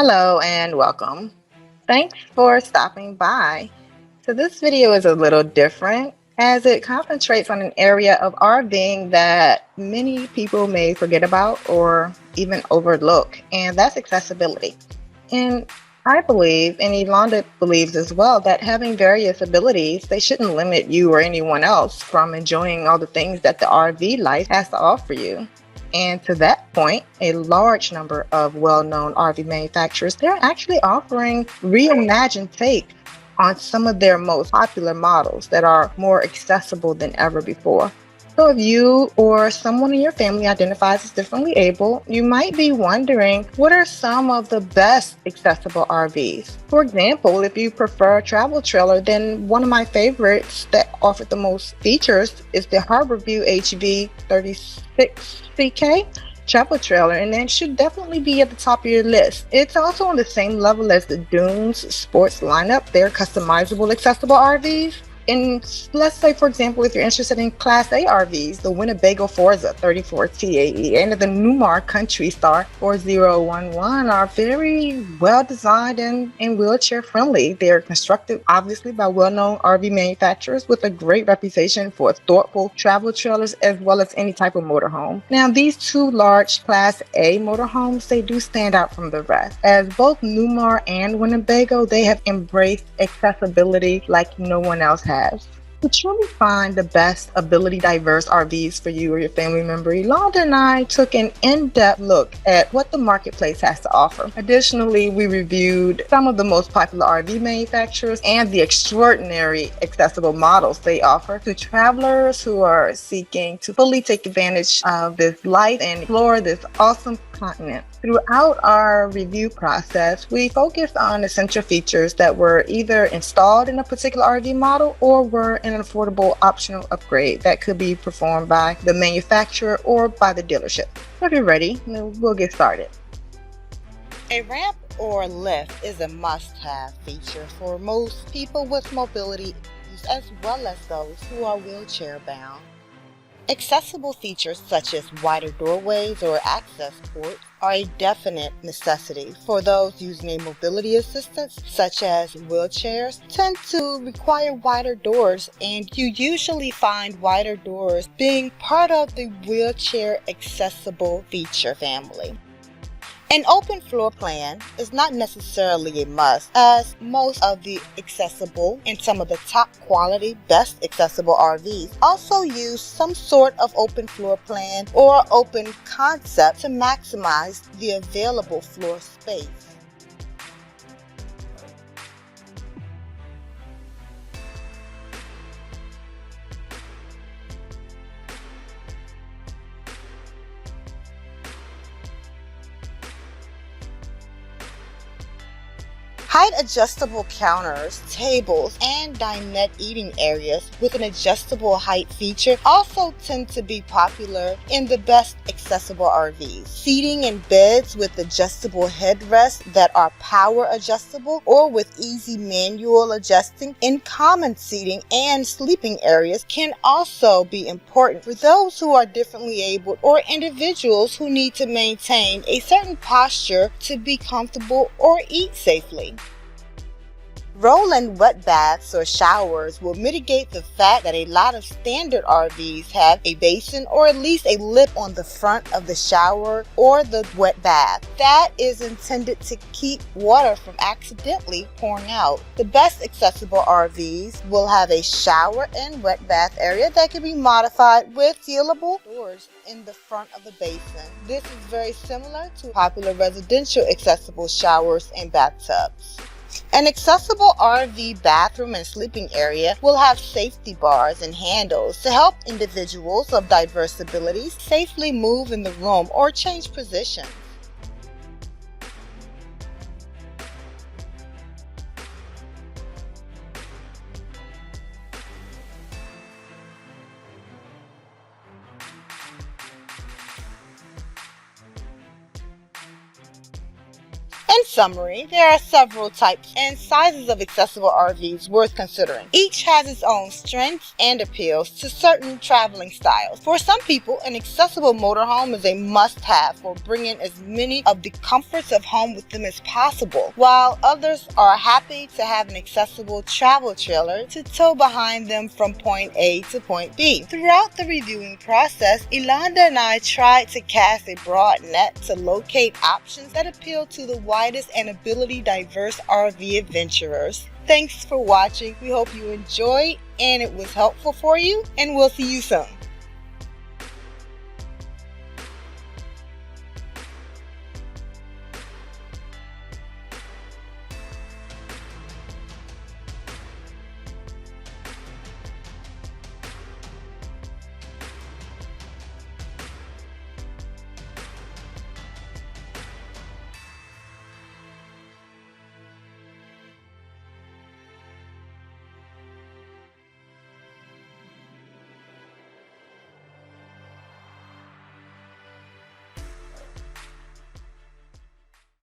Hello and welcome. Thanks for stopping by. So this video is a little different as it concentrates on an area of RVing that many people may forget about or even overlook, and that's accessibility. And I believe, and Yolanda believes as well, that having various abilities, they shouldn't limit you or anyone else from enjoying all the things that the RV life has to offer you. And to that point, a large number of well-known RV manufacturers, they're actually offering reimagined take on some of their most popular models that are more accessible than ever before. So if you or someone in your family identifies as differently able, you might be wondering, what are some of the best accessible RVs? For example, if you prefer a travel trailer, then one of my favorites that offer the most features is the Harborview HV 36CK travel trailer, and that should definitely be at the top of your list. It's also on the same level as the Dunes Sports lineup. They're customizable, accessible RVs. And let's say, for example, if you're interested in Class A RVs, the Winnebago Forza 34TAE and the Newmar Country Star 4011 are very well designed and wheelchair friendly. They're constructed, obviously, by well-known RV manufacturers with a great reputation for thoughtful travel trailers as well as any type of motorhome. Now, these two large Class A motorhomes, they do stand out from the rest, as both Newmar and Winnebago, they have embraced accessibility like no one else has. To truly find the best ability diverse RVs for you or your family member, Yolanda and I took an in-depth look at what the marketplace has to offer. Additionally, we reviewed some of the most popular RV manufacturers and the extraordinary accessible models they offer to travelers who are seeking to fully take advantage of this life and explore this awesome continent. Throughout our review process, we focused on essential features that were either installed in a particular RV model or were an affordable optional upgrade that could be performed by the manufacturer or by the dealership. If you're ready, we'll get started. A ramp or lift is a must-have feature for most people with mobility issues as well as those who are wheelchair-bound. Accessible features such as wider doorways or access ports are a definite necessity for those using a mobility assistance, such as wheelchairs, tend to require wider doors, and you usually find wider doors being part of the wheelchair accessible feature family. An open floor plan is not necessarily a must, as most of the accessible and some of the top quality best accessible RVs also use some sort of open floor plan or open concept to maximize the available floor space. Height adjustable counters, tables, and dinette eating areas with an adjustable height feature also tend to be popular in the best accessible RVs. Seating and beds with adjustable headrests that are power adjustable or with easy manual adjusting in common seating and sleeping areas can also be important for those who are differently abled or individuals who need to maintain a certain posture to be comfortable or eat safely. Roll-in wet baths or showers will mitigate the fact that a lot of standard RVs have a basin or at least a lip on the front of the shower or the wet bath. That is intended to keep water from accidentally pouring out. The best accessible RVs will have a shower and wet bath area that can be modified with sealable doors in the front of the basin. This is very similar to popular residential accessible showers and bathtubs. An accessible RV bathroom and sleeping area will have safety bars and handles to help individuals of diverse abilities safely move in the room or change positions. In summary, there are several types and sizes of accessible RVs worth considering. Each has its own strengths and appeals to certain traveling styles. For some people, an accessible motorhome is a must-have for bringing as many of the comforts of home with them as possible, while others are happy to have an accessible travel trailer to tow behind them from point A to point B. Throughout the reviewing process, Elonda and I tried to cast a broad net to locate options that appeal to the widest and ability diverse RV adventurers. Thanks for watching. We hope you enjoyed and it was helpful for you, and we'll see you soon.